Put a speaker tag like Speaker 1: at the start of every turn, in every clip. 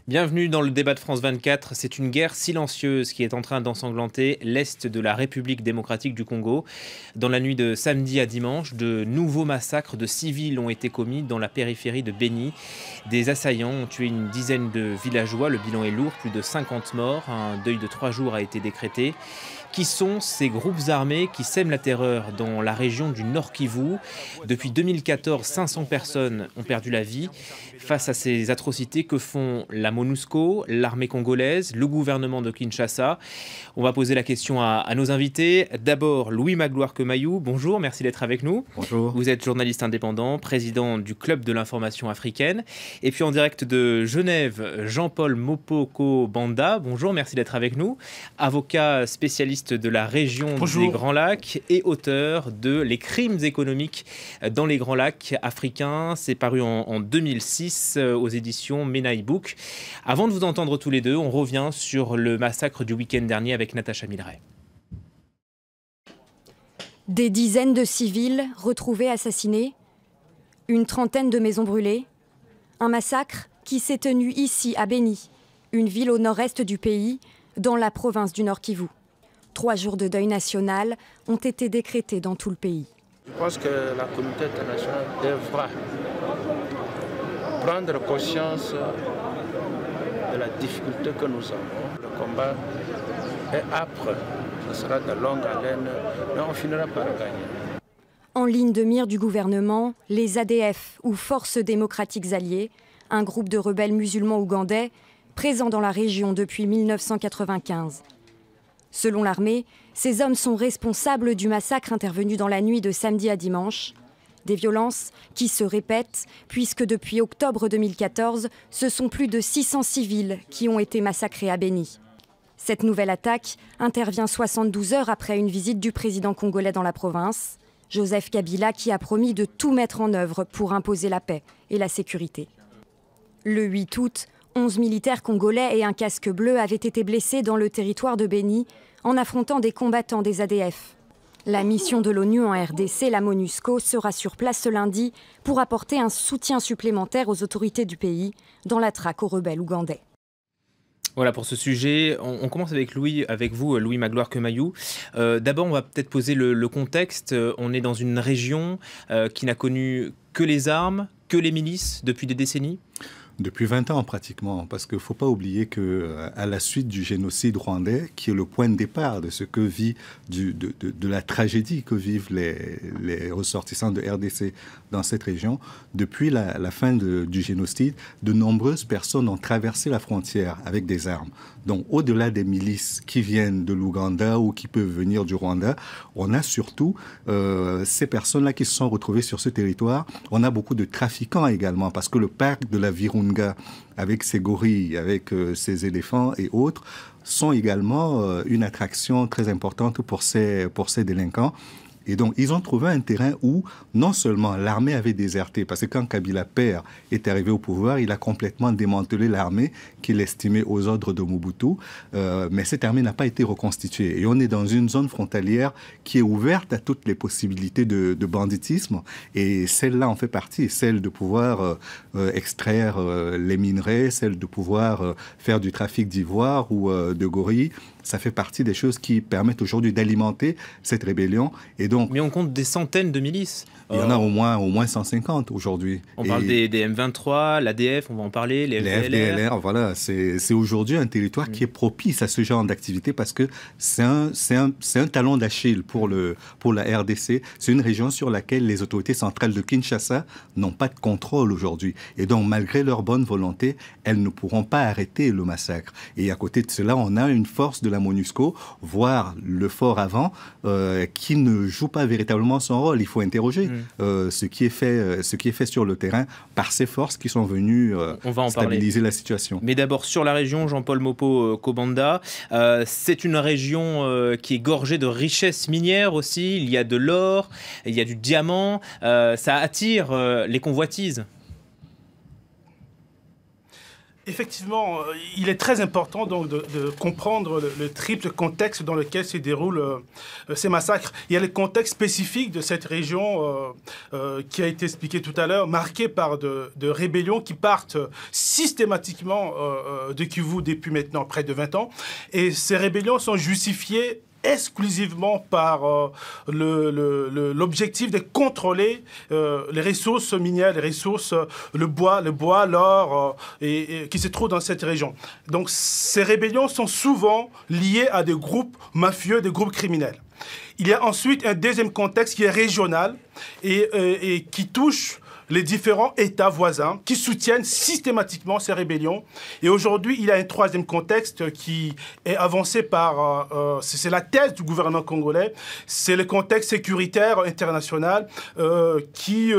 Speaker 1: Bienvenue dans le débat de France 24. C'est une guerre silencieuse qui est en train d'ensanglanter l'est de la République démocratique du Congo. Dans la nuit de samedi à dimanche, de nouveaux massacres de civils ont été commis dans la périphérie de Béni. Des assaillants ont tué une dizaine de villageois. Le bilan est lourd, plus de 50 morts. Un deuil de 3 jours a été décrété. Qui sont ces groupes armés qui sèment la terreur dans la région du Nord Kivu? Depuis 2014, 500 personnes ont perdu la vie. Face à ces atrocités, que font la MONUSCO, l'armée congolaise, le gouvernement de Kinshasa? On va poser la question à nos invités. D'abord, Louis Magloire Kemayou, bonjour, merci d'être avec nous.
Speaker 2: Bonjour.
Speaker 1: Vous êtes journaliste indépendant, président du Club de l'information africaine. Et puis en direct de Genève, Jean-Paul Mopoko Banda, bonjour, merci d'être avec nous. Avocat spécialiste de la région des Grands Lacs et auteur de Les crimes économiques dans les Grands Lacs africains. C'est paru en 2006 aux éditions Menaï Book. Avant de vous entendre tous les deux, on revient sur le massacre du week-end dernier avec Natacha Milray.
Speaker 3: Des dizaines de civils retrouvés assassinés, une trentaine de maisons brûlées, un massacre qui s'est tenu ici à Béni, une ville au nord-est du pays, dans la province du Nord Kivu. 3 jours de deuil national ont été décrétés dans tout le pays.
Speaker 4: Je pense que la communauté internationale devra prendre conscience de la difficulté que nous avons. Le combat est âpre, ce sera de longue haleine, mais on finira par gagner.
Speaker 3: En ligne de mire du gouvernement, les ADF, ou Forces démocratiques alliées, un groupe de rebelles musulmans ougandais, présents dans la région depuis 1995. Selon l'armée, ces hommes sont responsables du massacre intervenu dans la nuit de samedi à dimanche. Des violences qui se répètent puisque depuis octobre 2014, ce sont plus de 600 civils qui ont été massacrés à Béni. Cette nouvelle attaque intervient 72 heures après une visite du président congolais dans la province, Joseph Kabila, qui a promis de tout mettre en œuvre pour imposer la paix et la sécurité. Le 8 août, 11 militaires congolais et un casque bleu avaient été blessés dans le territoire de Béni en affrontant des combattants des ADF. La mission de l'ONU en RDC, la MONUSCO, sera sur place ce lundi pour apporter un soutien supplémentaire aux autorités du pays dans la traque aux rebelles ougandais.
Speaker 1: Voilà pour ce sujet. On commence avec vous, Louis Magloire Kemayou. D'abord, on va peut-être poser le contexte. On est dans une région qui n'a connu que les armes, que les milices depuis des décennies.
Speaker 2: Depuis 20 ans pratiquement, parce qu'il ne faut pas oublier qu'à la suite du génocide rwandais, qui est le point de départ de ce que vit, de la tragédie que vivent les ressortissants de RDC dans cette région, depuis la fin du génocide, de nombreuses personnes ont traversé la frontière avec des armes. Donc au-delà des milices qui viennent de l'Ouganda ou qui peuvent venir du Rwanda, on a surtout ces personnes-là qui se sont retrouvées sur ce territoire. On a beaucoup de trafiquants également, parce que le parc de la Virunga, avec ses gorilles, avec ses éléphants et autres, sont également une attraction très importante pour ces délinquants. Et donc, ils ont trouvé un terrain où non seulement l'armée avait déserté, parce que quand Kabila père est arrivé au pouvoir, il a complètement démantelé l'armée qu'il estimait aux ordres de Mobutu, mais cette armée n'a pas été reconstituée. Et on est dans une zone frontalière qui est ouverte à toutes les possibilités de banditisme, et celle-là en fait partie, celle de pouvoir extraire les minerais, celle de pouvoir faire du trafic d'ivoire ou de gorilles. Ça fait partie des choses qui permettent aujourd'hui d'alimenter cette rébellion. Et donc,
Speaker 1: mais on compte des centaines de milices.
Speaker 2: Il y en a au moins 150 aujourd'hui.
Speaker 1: On parle des M23, l'ADF, on va en parler, les
Speaker 2: FDLR. Voilà, c'est aujourd'hui un territoire qui est propice à ce genre d'activité parce que c'est un talon d'Achille pour la RDC. C'est une région sur laquelle les autorités centrales de Kinshasa n'ont pas de contrôle aujourd'hui. Et donc, malgré leur bonne volonté, elles ne pourront pas arrêter le massacre. Et à côté de cela, on a une force de la MONUSCO, voire le fort avant, qui ne joue pas véritablement son rôle. Il faut interroger ce qui est fait sur le terrain par ces forces qui sont venues stabiliser la situation.
Speaker 1: Mais d'abord, sur la région, Jean-Paul Mopoko Banda, c'est une région qui est gorgée de richesses minières aussi. Il y a de l'or, il y a du diamant. Ça attire les convoitises.
Speaker 5: Effectivement, il est très important donc de comprendre le triple contexte dans lequel se déroulent ces massacres. Il y a le contexte spécifique de cette région qui a été expliqué tout à l'heure, marqué par de rébellions qui partent systématiquement de Kivu depuis maintenant près de 20 ans. Et ces rébellions sont justifiées exclusivement par l'objectif de contrôler les ressources minières, les ressources, le bois, l'or, et qui se trouvent dans cette région. Donc ces rébellions sont souvent liées à des groupes mafieux, des groupes criminels. Il y a ensuite un deuxième contexte qui est régional et qui touche les différents États voisins qui soutiennent systématiquement ces rébellions. Et aujourd'hui, il y a un troisième contexte qui est avancé par... c'est la thèse du gouvernement congolais, c'est le contexte sécuritaire international qui,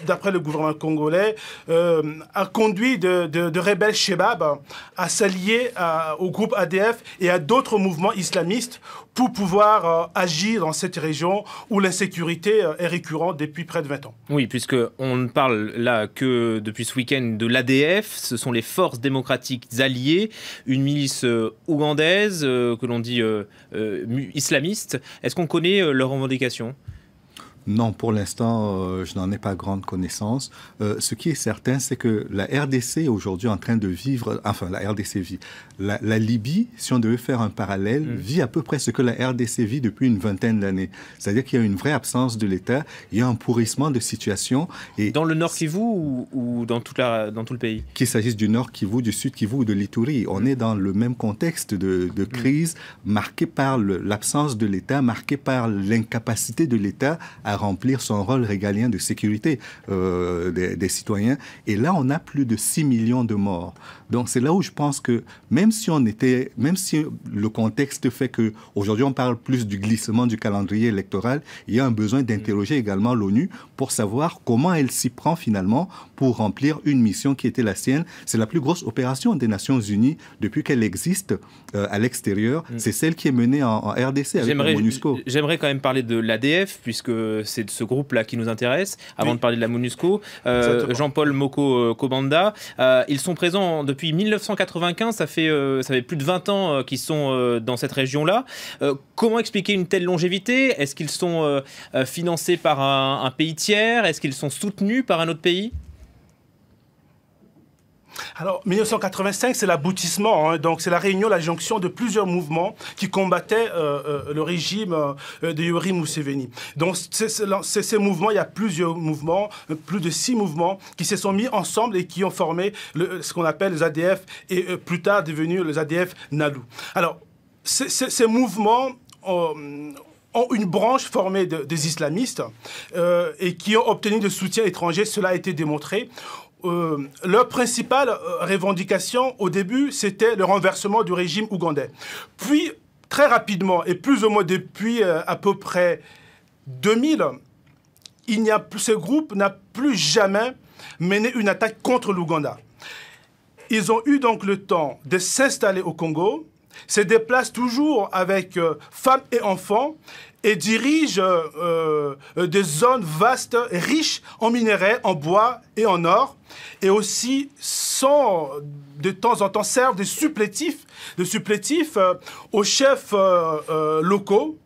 Speaker 5: d'après le gouvernement congolais, a conduit de rebelles Chebab à s'allier au groupe ADF et à d'autres mouvements islamistes pour pouvoir agir dans cette région où l'insécurité est récurrente depuis près de 20 ans.
Speaker 1: Oui, puisqu'on ne parle là que depuis ce week-end de l'ADF, ce sont les forces démocratiques alliées, une milice ougandaise que l'on dit islamiste. Est-ce qu'on connaît leurs revendications ?
Speaker 2: Non, pour l'instant, je n'en ai pas grande connaissance. Ce qui est certain, c'est que la RDC est aujourd'hui en train de vivre... Enfin, la RDC vit. La Libye, si on devait faire un parallèle, vit à peu près ce que la RDC vit depuis une vingtaine d'années. C'est-à-dire qu'il y a une vraie absence de l'État, il y a un pourrissement de situation. Et
Speaker 1: dans le Nord Kivu ou dans tout le pays ?
Speaker 2: Qu'il s'agisse du Nord Kivu, du Sud Kivu ou de l'Ituri, on est dans le même contexte de crise marqué par l'absence de l'État, marqué par l'incapacité de l'État à remplir son rôle régalien de sécurité des citoyens. Et là, on a plus de 6 millions de morts. Donc, c'est là où je pense que même si le contexte fait qu'aujourd'hui, on parle plus du glissement du calendrier électoral, il y a un besoin d'interroger également l'ONU pour savoir comment elle s'y prend finalement pour remplir une mission qui était la sienne. C'est la plus grosse opération des Nations Unies depuis qu'elle existe à l'extérieur. C'est celle qui est menée en RDC avec la MONUSCO.
Speaker 1: J'aimerais quand même parler de l'ADF, puisque c'est de ce groupe-là qui nous intéresse, avant de parler de la MONUSCO. Jean-Paul Moko Kobanda, ils sont présents depuis 1995, ça fait plus de 20 ans qu'ils sont dans cette région-là. Comment expliquer une telle longévité ? Est-ce qu'ils sont financés par un pays tiers ? Est-ce qu'ils sont soutenus par un autre pays ?
Speaker 5: Alors, 1985, c'est l'aboutissement, hein, donc c'est la réunion, la jonction de plusieurs mouvements qui combattaient le régime de Yoweri Museveni. Donc, ces mouvements, il y a plusieurs mouvements, plus de 6 mouvements qui se sont mis ensemble et qui ont formé ce qu'on appelle les ADF et plus tard devenus les ADF Nalu. Alors, ces mouvements ont une branche formée des islamistes et qui ont obtenu de soutien étranger, cela a été démontré. Leur principale revendication au début, c'était le renversement du régime ougandais. Puis, très rapidement, et plus ou moins depuis à peu près 2000, ce groupe n'a plus jamais mené une attaque contre l'Ouganda. Ils ont eu donc le temps de s'installer au Congo, se déplacent toujours avec femmes et enfants, et dirigent des zones vastes, riches en minerais, en bois et en or, et aussi sont, de temps en temps, servent de supplétifs aux chefs locaux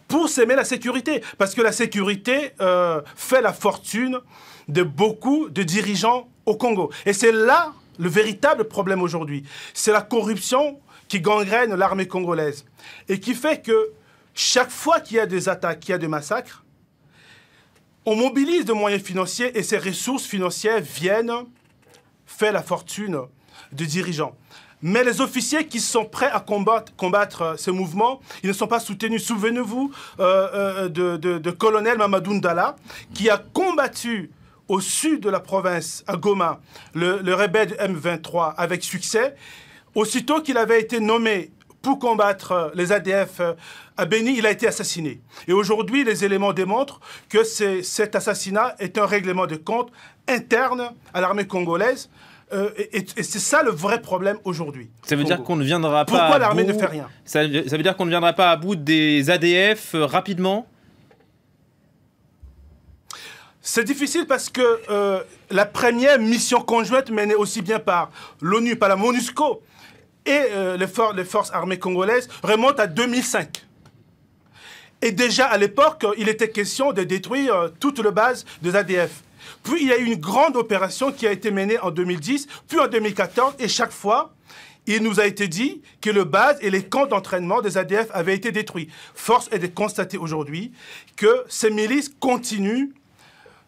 Speaker 5: pour s'aimer la sécurité. Parce que la sécurité fait la fortune de beaucoup de dirigeants au Congo. Et c'est là le véritable problème aujourd'hui. C'est la corruption qui gangrène l'armée congolaise et qui fait que chaque fois qu'il y a des attaques, qu'il y a des massacres, on mobilise des moyens financiers et ces ressources financières viennent faire la fortune des dirigeants. Mais les officiers qui sont prêts à combattre ce mouvement, ils ne sont pas soutenus. Souvenez-vous de colonel Mamadou Ndala, qui a combattu au sud de la province, à Goma, le rebelle M23 avec succès. Aussitôt qu'il avait été nommé pour combattre les ADF à Beni, il a été assassiné. Et aujourd'hui, les éléments démontrent que cet assassinat est un règlement de compte interne à l'armée congolaise. Et c'est ça le vrai problème aujourd'hui.
Speaker 1: Ça veut dire qu'on ne viendra pas
Speaker 5: Pourquoi l'armée ne fait rien?
Speaker 1: Ça veut dire qu'on ne viendra pas à bout des ADF rapidement?
Speaker 5: C'est difficile parce que la première mission conjointe menée aussi bien par l'ONU, par la MONUSCO et les forces armées congolaises remonte à 2005. Et déjà à l'époque, il était question de détruire toute la base des ADF. Puis il y a eu une grande opération qui a été menée en 2010, puis en 2014, et chaque fois, il nous a été dit que le base et les camps d'entraînement des ADF avaient été détruits. Force est de constater aujourd'hui que ces milices continuent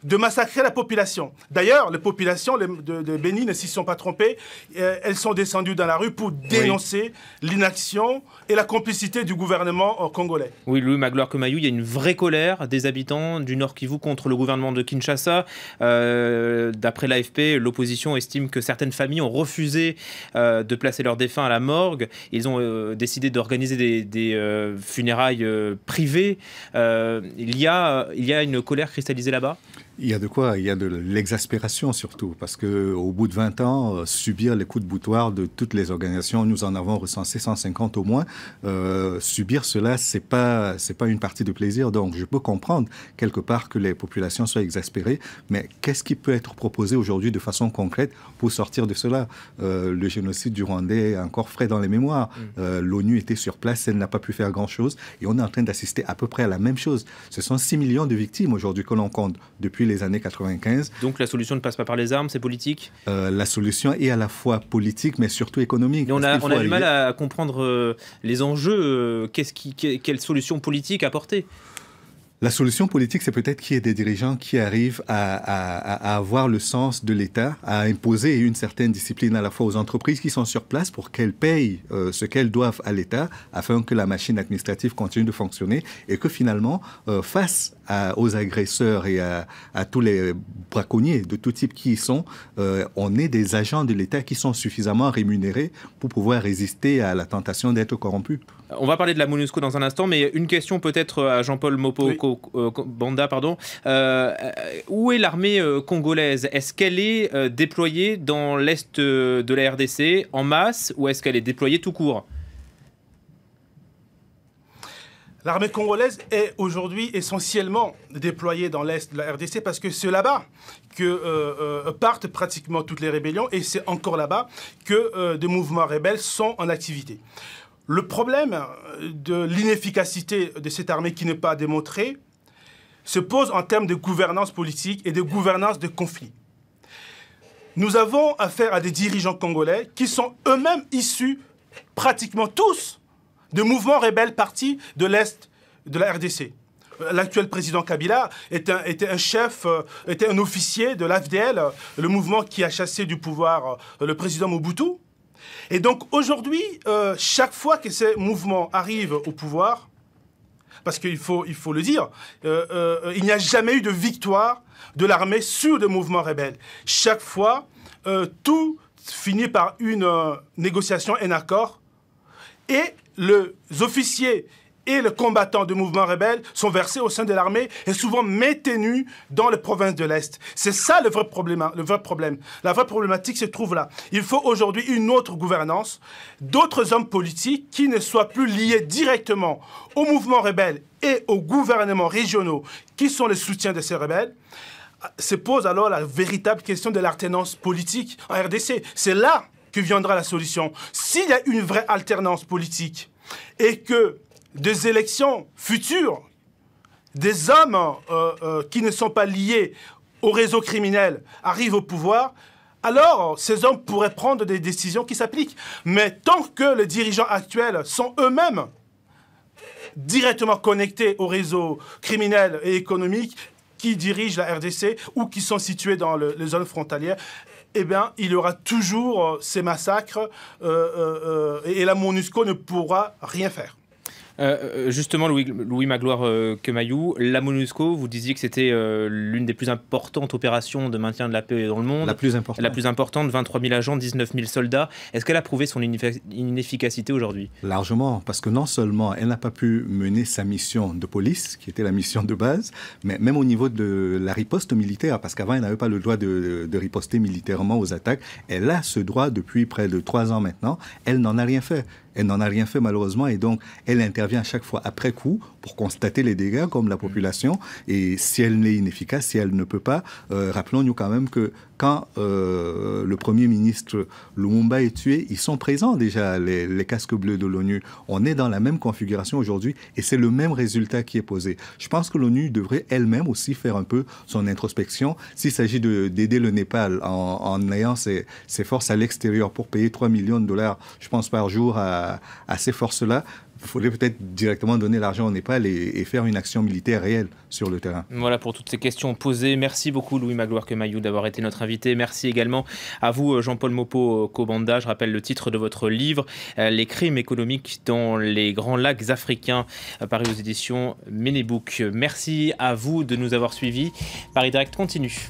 Speaker 5: de massacrer la population. D'ailleurs, les populations de Béni ne s'y sont pas trompées. Elles sont descendues dans la rue pour dénoncer l'inaction et la complicité du gouvernement congolais.
Speaker 1: Oui, Louis Magloire Kemayou, il y a une vraie colère des habitants du Nord Kivu contre le gouvernement de Kinshasa. D'après l'AFP, l'opposition estime que certaines familles ont refusé de placer leurs défunts à la morgue. Ils ont décidé d'organiser des funérailles privées. Il y a une colère cristallisée là-bas ?
Speaker 2: Il y a de quoi? Il y a de l'exaspération surtout, parce qu'au bout de 20 ans, subir les coups de boutoir de toutes les organisations, nous en avons recensé 150 au moins, subir cela, c'est pas une partie de plaisir. Donc je peux comprendre quelque part que les populations soient exaspérées, mais qu'est-ce qui peut être proposé aujourd'hui de façon concrète pour sortir de cela? Le génocide du Rwandais est encore frais dans les mémoires. L'ONU était sur place, elle n'a pas pu faire grand-chose, et on est en train d'assister à peu près à la même chose. Ce sont 6 millions de victimes aujourd'hui que l'on compte depuis les années 95.
Speaker 1: Donc la solution ne passe pas par les armes, c'est politique?
Speaker 2: La solution est à la fois politique, mais surtout économique.
Speaker 1: Mais on a du mal à comprendre les enjeux. Quelle solution politique apporter?
Speaker 2: La solution politique, c'est peut-être qu'il y ait des dirigeants qui arrivent à avoir le sens de l'État, à imposer une certaine discipline à la fois aux entreprises qui sont sur place pour qu'elles payent ce qu'elles doivent à l'État afin que la machine administrative continue de fonctionner et que finalement, face aux agresseurs et à tous les braconniers de tout type qui y sont, on ait des agents de l'État qui sont suffisamment rémunérés pour pouvoir résister à la tentation d'être corrompus.
Speaker 1: On va parler de la MONUSCO dans un instant, mais une question peut-être à Jean-Paul Banda, pardon. Où est l'armée congolaise? Est-ce qu'elle est déployée dans l'est de la RDC en masse ou est-ce qu'elle est déployée tout court?
Speaker 5: L'armée congolaise est aujourd'hui essentiellement déployée dans l'est de la RDC parce que c'est là-bas que partent pratiquement toutes les rébellions et c'est encore là-bas que des mouvements rebelles sont en activité. Le problème de l'inefficacité de cette armée qui n'est pas démontrée se pose en termes de gouvernance politique et de gouvernance de conflit. Nous avons affaire à des dirigeants congolais qui sont eux-mêmes issus, pratiquement tous, de mouvements rebelles partis de l'Est de la RDC. L'actuel président Kabila était un officier de l'AFDL, le mouvement qui a chassé du pouvoir le président Mobutu. Et donc aujourd'hui, chaque fois que ces mouvements arrivent au pouvoir, parce qu'il faut le dire, il n'y a jamais eu de victoire de l'armée sur des mouvements rebelles. Chaque fois, tout finit par une négociation, un accord, et les officiers et les combattants de mouvements rebelles sont versés au sein de l'armée et souvent maintenus dans les provinces de l'Est. C'est ça le vrai problème. La vraie problématique se trouve là. Il faut aujourd'hui une autre gouvernance, d'autres hommes politiques qui ne soient plus liés directement aux mouvements rebelles et aux gouvernements régionaux qui sont les soutiens de ces rebelles. Se pose alors la véritable question de l'alternance politique en RDC. C'est là que viendra la solution. S'il y a une vraie alternance politique et que des élections futures, des hommes qui ne sont pas liés au réseau criminel arrivent au pouvoir, alors ces hommes pourraient prendre des décisions qui s'appliquent. Mais tant que les dirigeants actuels sont eux-mêmes directement connectés au réseau criminel et économique qui dirigent la RDC ou qui sont situés dans les zones frontalières, eh bien, il y aura toujours ces massacres et la MONUSCO ne pourra rien faire.
Speaker 1: Justement, Louis Magloire Kemayou, la MONUSCO, vous disiez que c'était l'une des plus importantes opérations de maintien de la paix dans le monde.
Speaker 2: La plus importante.
Speaker 1: La plus importante, 23 000 agents, 19 000 soldats. Est-ce qu'elle a prouvé son inefficacité aujourd'hui?
Speaker 2: Largement, parce que non seulement elle n'a pas pu mener sa mission de police, qui était la mission de base, mais même au niveau de la riposte militaire, parce qu'avant elle n'avait pas le droit de riposter militairement aux attaques. Elle a ce droit depuis près de 3 ans maintenant. Elle n'en a rien fait. Elle n'en a rien fait malheureusement et donc elle intervient à chaque fois après coup pour constater les dégâts comme la population. Et si elle est inefficace, si elle ne peut pas, rappelons-nous quand même que quand le Premier ministre Lumumba est tué, ils sont présents déjà, les casques bleus de l'ONU. On est dans la même configuration aujourd'hui et c'est le même résultat qui est posé. Je pense que l'ONU devrait elle-même aussi faire un peu son introspection. S'il s'agit d'aider le Népal en ayant ses forces à l'extérieur pour payer 3 millions de dollars, je pense, par jour à ces forces-là, il faudrait peut-être directement donner l'argent au Népal et faire une action militaire réelle sur le terrain.
Speaker 1: Voilà pour toutes ces questions posées. Merci beaucoup Louis Magloire Kemayou d'avoir été notre invité. Merci également à vous Jean-Paul Mopo-Kobanda. Je rappelle le titre de votre livre, Les crimes économiques dans les grands lacs africains, paru aux éditions Ménébouk. Merci à vous de nous avoir suivis. Paris Direct continue.